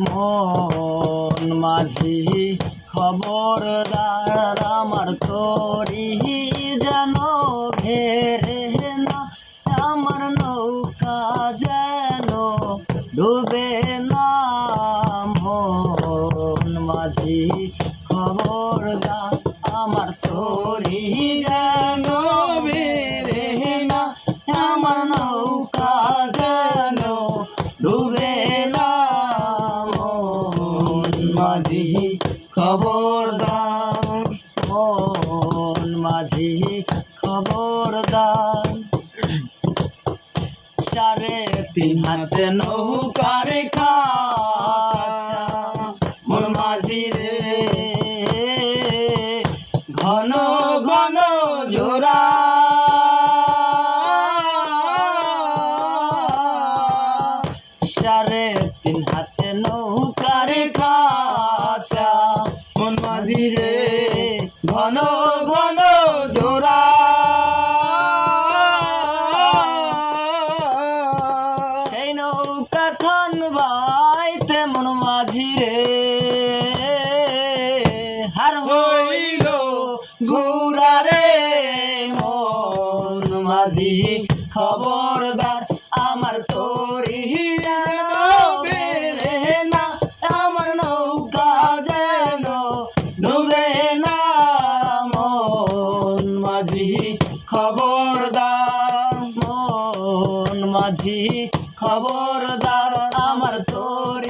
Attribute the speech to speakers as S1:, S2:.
S1: মন মাঝি খবরদার আমার তরি যেন ভেরে না, আমার নৌকা যেন ডুবে না। মন মাঝি খবরদার আমার তরি যেন ভেরে না, আমার নৌকা যেন ডুবে না। মন মাঝি খবরদার, মন মাঝি খবরদার। 3.5 হাতে নৌকার খাঁচা মন মাঝি রে, ঘন ঘন জোড়া। 3.5 হাতে নৌকার খাঁচা মন মাঝি রে, ঘন ঘন জোড়া। সেই নৌকা খান বাইতে মন মাঝি রে, হার হইল ঘুরা রে। মন মাঝি খবরদার আমার তরি যেন বেরে না, আমার নৌকা যেন ডুবে না। মন মাঝি খবরদার, মন মাঝি খবরদার আমার তরি